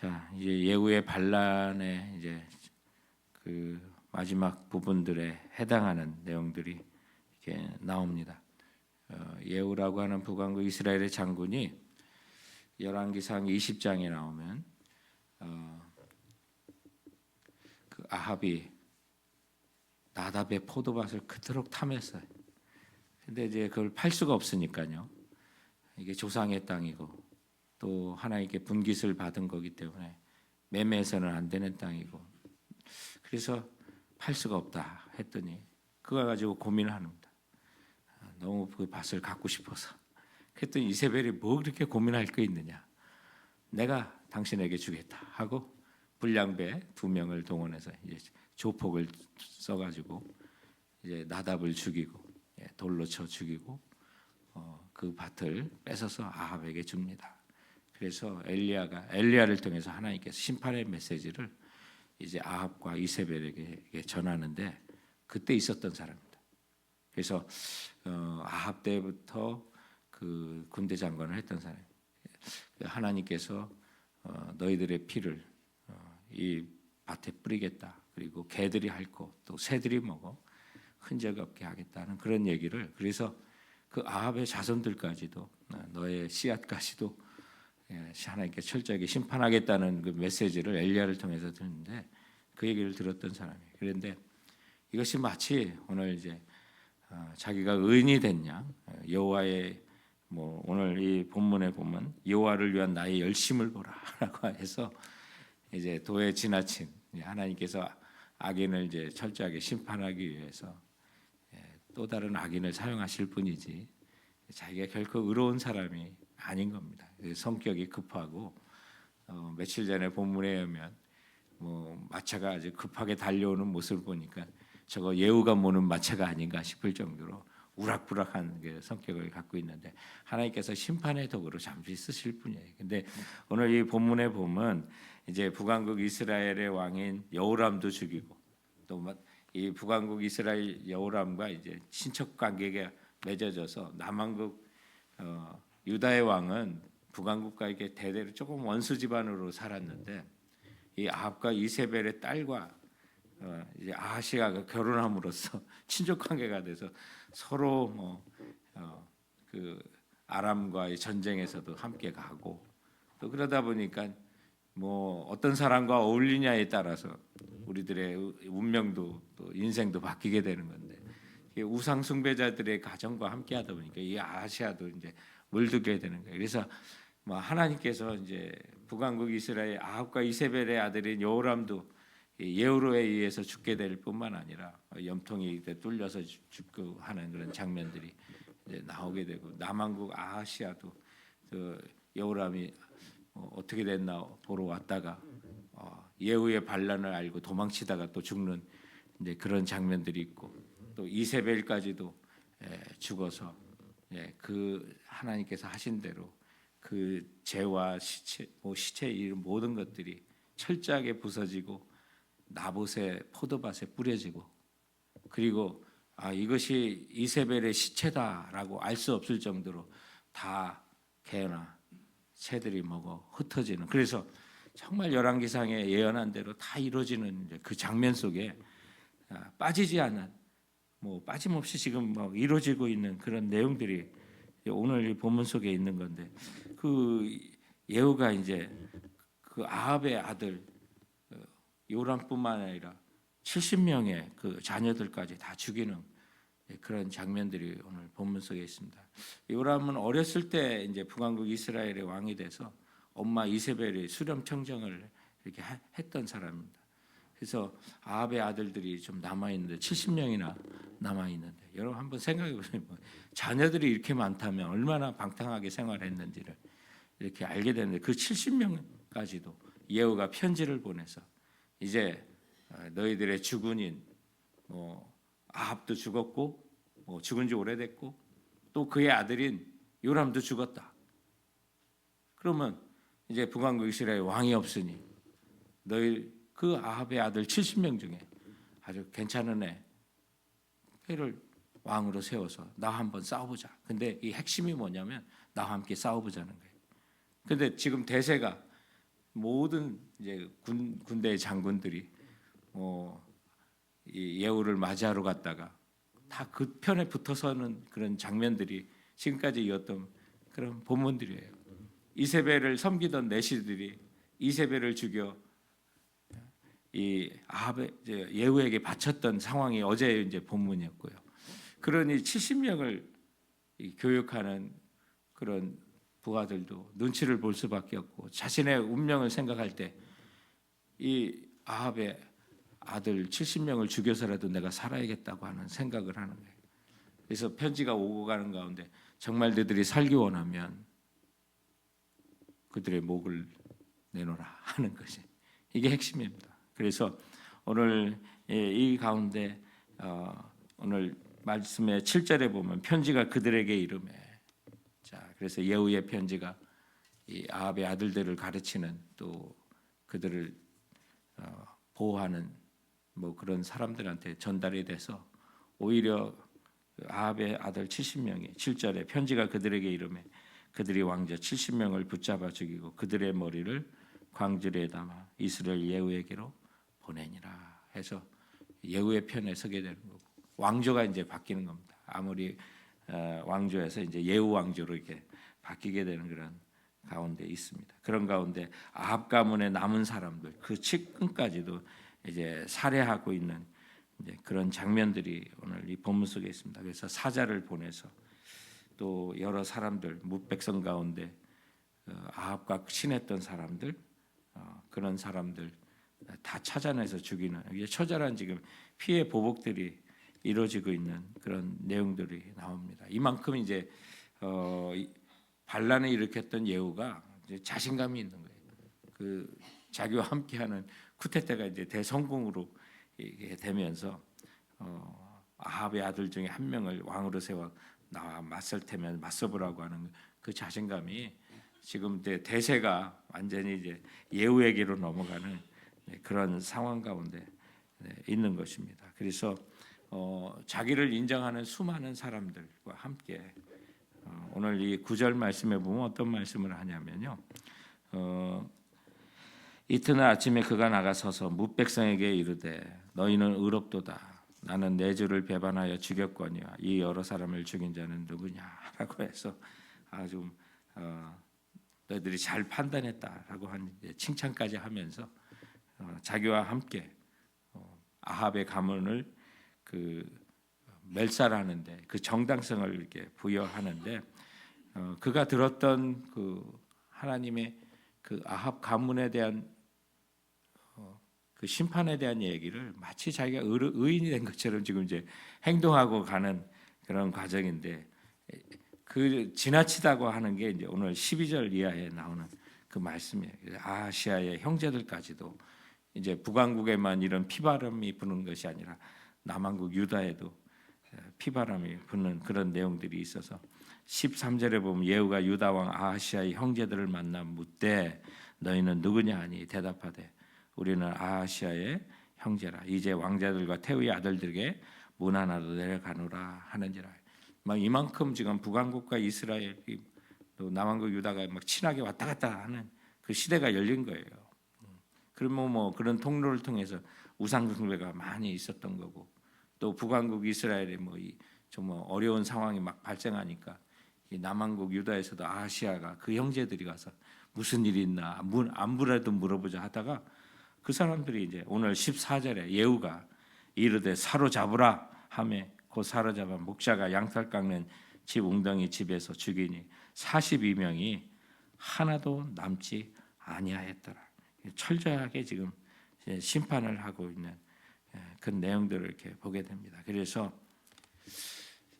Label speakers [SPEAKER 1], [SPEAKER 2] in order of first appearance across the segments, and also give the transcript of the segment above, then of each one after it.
[SPEAKER 1] 자, 이제 예후의 반란의 이제 그 마지막 부분들에 해당하는 내용들이 이렇게 나옵니다. 예후라고 하는 북왕국 이스라엘의 장군이 열왕기상 20장에 나오면 그 아합이 나답의 포도밭을 그토록 탐했어요. 근데 이제 그걸 팔 수가 없으니까요. 이게 조상의 땅이고 또 하나님께 분깃을 받은 거기 때문에 매매해서는 안 되는 땅이고 그래서 팔 수가 없다 했더니 그거 가지고 고민을 합니다. 너무 그 밭을 갖고 싶어서. 그랬더니 이세벨이 뭐 그렇게 고민할 거 있느냐. 내가 당신에게 주겠다 하고 불량배 2명을 동원해서 이제 조폭을 써가지고 이제 나답을 죽이고 돌로 쳐 죽이고 그 밭을 뺏어서 아합에게 줍니다. 그래서 엘리야를 통해서 하나님께서 심판의 메시지를 이제 아합과 이세벨에게 전하는데 그때 있었던 사람입니다. 그래서 아합 때부터 그 군대 장관을 했던 사람. 하나님께서 너희들의 피를 이 밭에 뿌리겠다. 그리고 개들이 핥고 또 새들이 먹어 흔적 없게 하겠다는 그런 얘기를 그래서 그 아합의 자손들까지도 너의 씨앗까지도 하나님께 철저하게 심판하겠다는 그 메시지를 엘리야를 통해서 듣는데 그 얘기를 들었던 사람이에요. 그런데 이것이 마치 오늘 이제 자기가 의인이 됐냐 여호와의 뭐 오늘 이 본문에 보면 여호와를 위한 나의 열심을 보라라고 해서 이제 도에 지나친 하나님께서 악인을 이제 철저하게 심판하기 위해서 또 다른 악인을 사용하실 뿐이지 자기가 결코 의로운 사람이 아닌 겁니다. 성격이 급하고 며칠 전에 본문에 의하면 뭐 마차가 아주 급하게 달려오는 모습을 보니까 저거 예후가 모는 마차가 아닌가 싶을 정도로 우락부락한 그 성격을 갖고 있는데 하나님께서 심판의 도구로 잠시 쓰실 뿐이에요. 근데 오늘 이 본문에 보면 이제 북왕국 이스라엘의 왕인 여호람도 죽이고 또 이 북왕국 이스라엘 여호람과 이제 친척 관계가 맺어져서 남왕국 유다의 왕은 북왕국과 이게 대대로 조금 원수 집안으로 살았는데 이 아합과 이세벨의 딸과 이제 아하시아가 결혼함으로써 친족 관계가 돼서 서로 그 아람과의 전쟁에서도 함께 가고 또 그러다 보니까 뭐 어떤 사람과 어울리냐에 따라서 우리들의 운명도 또 인생도 바뀌게 되는 건데 우상 숭배자들의 가정과 함께 하다 보니까 이 아시아도 이제 물들게 되는 거예요. 그래서 뭐 하나님께서 이제 북왕국 이스라엘 아합과 이세벨의 아들인 여호람도 예후로에 의해서 죽게 될 뿐만 아니라 염통이 뚫려서 죽고 하는 그런 장면들이 이제 나오게 되고 남왕국 아하시아도 그 여호람이 어떻게 됐나 보러 왔다가 예후의 반란을 알고 도망치다가 또 죽는 이제 그런 장면들이 있고 또 이세벨까지도 죽어서 그 하나님께서 하신 대로 그 죄와 시체 이런 모든 것들이 철저하게 부서지고 나봇의 포도밭에 뿌려지고 그리고 이것이 이세벨의 시체다라고 알 수 없을 정도로 다 개나 새들이 먹어 흩어지는 그래서 정말 열왕기상에 예언한 대로 다 이루어지는 그 장면 속에 빠지지 않은 뭐 빠짐없이 지금 막 이루어지고 있는 그런 내용들이 오늘 이 본문 속에 있는 건데 그 예후가 이제 그 아합의 아들 요람뿐만 아니라 70명의 그 자녀들까지 다 죽이는 그런 장면들이 오늘 본문 속에 있습니다. 요람은 어렸을 때 이제 북왕국 이스라엘의 왕이 돼서 엄마 이세벨이 수렴 청정을 이렇게 했던 사람입니다. 그래서 아합의 아들들이 좀 남아 있는데 70명이나 남아 있는데 여러분 한번 생각해 보세요. 자녀들이 이렇게 많다면 얼마나 방탕하게 생활했는지를 이렇게 알게 되는데 그 70명까지도 예후가 편지를 보내서 이제 너희들의 주군인 아합도 죽었고 죽은 지 오래됐고 또 그의 아들인 요람도 죽었다. 그러면 이제 북왕국 이스라엘 왕이 없으니 너희 그 아합의 아들 70명 중에 아주 괜찮은 애를 왕으로 세워서 나와 한번 싸워보자. 근데 이 핵심이 뭐냐면 나와 함께 싸워보자는 거예요. 근데 지금 대세가 모든 이제 군대 장군들이 이 예후를 맞이하러 갔다가 다 그 편에 붙어서는 그런 장면들이 지금까지 이었던 그런 본문들이에요. 이세벨을 섬기던 내시들이 이세벨을 죽여 이 아합의 예후에게 바쳤던 상황이 어제 이제 본문이었고요. 그러니 70명을 교육하는 그런 부하들도 눈치를 볼 수밖에 없고 자신의 운명을 생각할 때 이 아합의 아들 70명을 죽여서라도 내가 살아야겠다고 하는 생각을 하는 거예요. 그래서 편지가 오고 가는 가운데 정말 너희들이 살기 원하면 그들의 목을 내놓으라 하는 것이 이게 핵심입니다. 그래서 오늘 이 가운데 오늘 말씀의 7절에 보면 편지가 그들에게 이르매 자 그래서 예후의 편지가 이 아합의 아들들을 가르치는 또 그들을 보호하는 뭐 그런 사람들한테 전달이 돼서 오히려 아합의 아들 70명이 7절에 편지가 그들에게 이르매 그들이 왕자 70명을 붙잡아 죽이고 그들의 머리를 광주리에 담아 이스라엘 예후에게로 보내니라 해서 예후의 편에 서게 되는 거고 왕조가 이제 바뀌는 겁니다. 아무리 왕조에서 이제 예후 왕조로 이렇게 바뀌게 되는 그런 가운데 있습니다. 그런 가운데 아합 가문에 남은 사람들 그 측근까지도 이제 살해하고 있는 이제 그런 장면들이 오늘 이 본문 속에 있습니다. 그래서 사자를 보내서 또 여러 사람들 뭇백성 가운데 아합과 친했던 사람들 그런 사람들 다 찾아내서 죽이는 이게 처절한 지금 피해 보복들이 이루어지고 있는 그런 내용들이 나옵니다. 이만큼 이제 반란을 일으켰던 예후가 이제 자신감이 있는 거예요. 그 자기와 함께하는 쿠데타가 이제 대성공으로 이게 되면서 아합의 아들 중에 한 명을 왕으로 세워 나와 맞설 테면 맞서보라고 하는 그 자신감이 지금 이제 대세가 완전히 이제 예후에게로 넘어가는 그런 상황 가운데 있는 것입니다. 그래서 자기를 인정하는 수많은 사람들과 함께 오늘 이 9절 말씀에 보면 어떤 말씀을 하냐면요. 이튿날 아침에 그가 나가서서 뭇백성에게 이르되 너희는 의롭도다. 나는 내 주를 배반하여 죽였거니와 이 여러 사람을 죽인 자는 누구냐라고 해서 아주 너희들이 잘 판단했다라고 한 칭찬까지 하면서 자기와 함께 아합의 가문을 그 멸살하는데 그 정당성을 이렇게 부여하는데 그가 들었던 그 하나님의 그 아합 가문에 대한 그 심판에 대한 얘기를 마치 자기가 의인이 된 것처럼 지금 이제 행동하고 가는 그런 과정인데 그 지나치다고 하는 게 이제 오늘 12절 이하에 나오는 그 말씀이에요. 아시아의 형제들까지도 이제 북왕국에만 이런 피바람이 부는 것이 아니라 남왕국 유다에도 피바람이 부는 그런 내용들이 있어서 13절에 보면 예후가 유다 왕 아하시아의 형제들을 만나 묻되 너희는 누구냐 하니 대답하되 우리는 아하시아의 형제라 이제 왕자들과 태우의 아들들에게 문하나도 내려가노라 하는지라. 막 이만큼 지금 북왕국과 이스라엘이 또 남왕국 유다가 막 친하게 왔다 갔다 하는 그 시대가 열린 거예요. 그러면 뭐 그런 통로를 통해서 우상 숭배가 많이 있었던 거고 또 북왕국 이스라엘의 정말 어려운 상황이 막 발생하니까 이 남왕국 유다에서도 아시아가 그 형제들이 가서 무슨 일이 있나 안부라도 물어보자 하다가 그 사람들이 이제 오늘 14절에 예후가 이르되 사로잡으라 하며 곧 사로잡아 목자가 양털 깎는 집 웅덩이 집에서 죽이니 42명이 하나도 남지 아니하였더라. 철저하게 지금 심판을 하고 있는 그 내용들을 이렇게 보게 됩니다. 그래서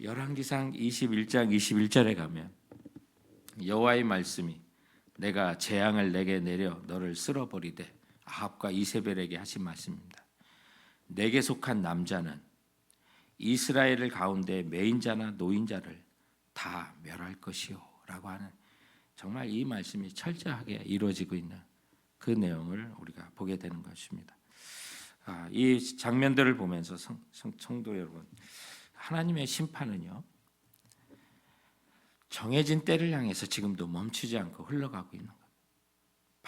[SPEAKER 1] 열왕기상 21장 21절에 가면 여호와의 말씀이 내가 재앙을 내게 내려 너를 쓸어버리되 아합과 이세벨에게 하신 말씀입니다. 내게 속한 남자는 이스라엘 가운데 매인자나 노인자를 다 멸할 것이요 라고 하는 정말 이 말씀이 철저하게 이루어지고 있는 그 내용을 우리가 보게 되는 것입니다. 이 장면들을 보면서 성도 여러분, 하나님의 심판은요 정해진 때를 향해서 지금도 멈추지 않고 흘러가고 있는 겁니다.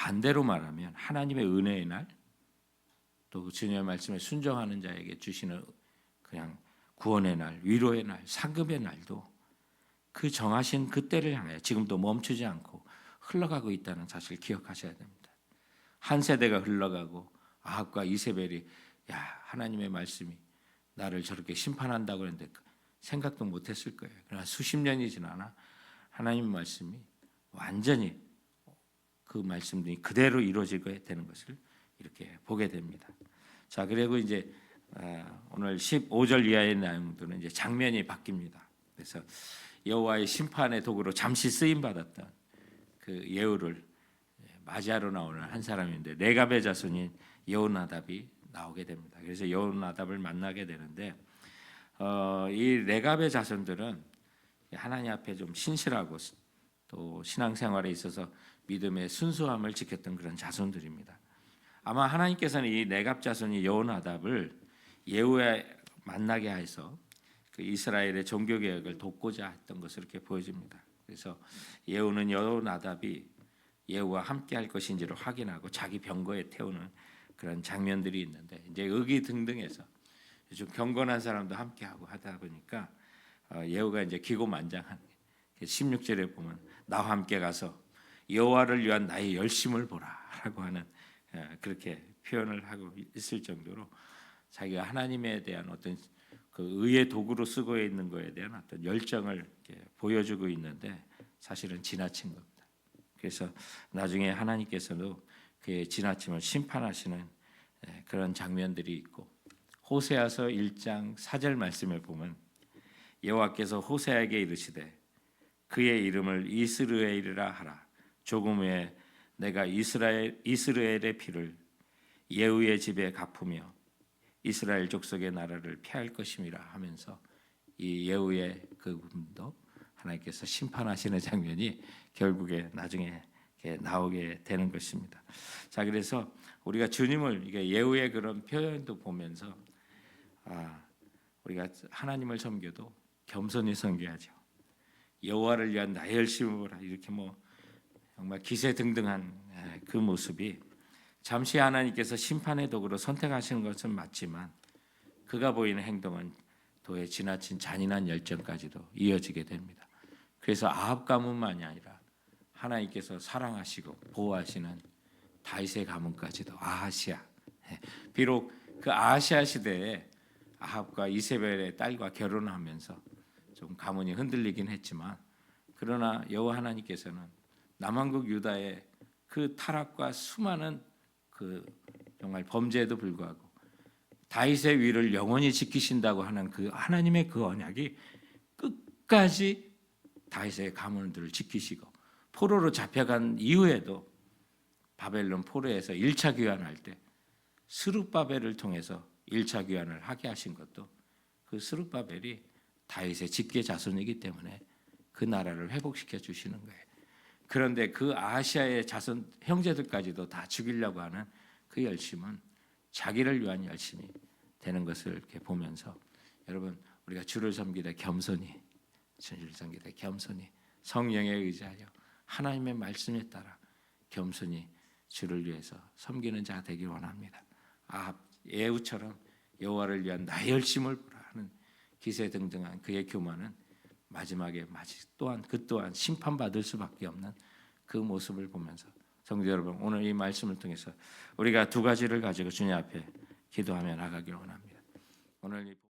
[SPEAKER 1] 반대로 말하면 하나님의 은혜의 날, 또 주님의 말씀에 순종하는 자에게 주시는 그냥 구원의 날, 위로의 날, 상급의 날도 그 정하신 그 때를 향해 지금도 멈추지 않고 흘러가고 있다는 사실을 기억하셔야 됩니다. 한 세대가 흘러가고 아합과 이세벨이 하나님의 말씀이 나를 저렇게 심판한다고 했는데 생각도 못했을 거예요. 그러나 수십 년이 지나나 하나님의 말씀이 완전히 그 말씀들이 그대로 이루어지게 되는 것을 이렇게 보게 됩니다. 자, 그리고 이제 오늘 15절 이하의 내용들은 이제 장면이 바뀝니다. 그래서 여호와의 심판의 도구로 잠시 쓰임 받았던 그 예후를 맞이하러 나오는 한 사람인데 레갑의 자손인 여호나답이 나오게 됩니다. 그래서 여호나답을 만나게 되는데 이 레갑의 자손들은 하나님 앞에 좀 신실하고 또 신앙생활에 있어서 믿음의 순수함을 지켰던 그런 자손들입니다. 아마 하나님께서는 이 레갑 자손이 여호나답을 예후에 만나게 해서 그 이스라엘의 종교 개혁을 돕고자 했던 것을 이렇게 보여집니다. 그래서 예후는 여호나답이 예후와 함께할 것인지를 확인하고 자기 병거에 태우는 그런 장면들이 있는데 이제 의기등등해서 좀 경건한 사람도 함께하고 하다 보니까 예후가 이제 기고만장한 16절에 보면 나와 함께 가서 여호와를 위한 나의 열심을 보라라고 하는 그렇게 표현을 하고 있을 정도로 자기가 하나님에 대한 어떤 그 의의 도구로 쓰고 있는 것에 대한 어떤 열정을 보여주고 있는데 사실은 지나친 겁니다. 그래서 나중에 하나님께서도 그의 지나침을 심판하시는 그런 장면들이 있고 호세아서 1장 4절 말씀을 보면 여호와께서 호세아에게 이르시되 그의 이름을 이스르엘이라 하라. 조금 후에 내가 이스라엘의 피를 예후의 집에 갚으며 이스라엘 족속의 나라를 폐할 것임이라 하면서 이 예후의 그분도 하나님께서 심판하시는 장면이 결국에 나중에 나오게 되는 것입니다. 자, 그래서 우리가 주님을 이게 예후의 그런 표현도 보면서 우리가 하나님을 섬겨도 겸손히 섬겨야죠. 여호와를 위한 나의 열심을 보라 이렇게 정말 기세등등한 그 모습이 잠시 하나님께서 심판의 도구로 선택하시는 것은 맞지만 그가 보이는 행동은 도의 지나친 잔인한 열정까지도 이어지게 됩니다. 그래서 아합 가문만이 아니라 하나님께서 사랑하시고 보호하시는 다윗의 가문까지도 아하시아. 비록 그 아하시아 시대에 아합과 이세벨의 딸과 결혼하면서 좀 가문이 흔들리긴 했지만 그러나 여호와 하나님께서는 남왕국 유다의 그 타락과 수많은 그 정말 범죄에도 불구하고 다윗의 위를 영원히 지키신다고 하는 그 하나님의 그 언약이 끝까지 다윗의 가문들을 지키시고 포로로 잡혀간 이후에도 바벨론 포로에서 1차 귀환할 때 스룹바벨을 통해서 1차 귀환을 하게 하신 것도 그 스룹바벨이 다윗의 직계 자손이기 때문에 그 나라를 회복시켜 주시는 거예요. 그런데 그 아시아의 자손 형제들까지도 다 죽이려고 하는 그 열심은 자기를 위한 열심이 되는 것을 이렇게 보면서 여러분 우리가 주를 섬기되 겸손히 주를 섬기되 겸손히 성령에 의지하여 하나님의 말씀에 따라 겸손히 주를 위해서 섬기는 자 되길 원합니다. 예후처럼 여호와를 위한 나의 열심을 보라 하는 기세등등한 그의 교만은 마지막에 또한 그 또한 심판받을 수밖에 없는 그 모습을 보면서 성도 여러분 오늘 이 말씀을 통해서 우리가 두 가지를 가지고 주님 앞에 기도하며 나가기를 원합니다. 오늘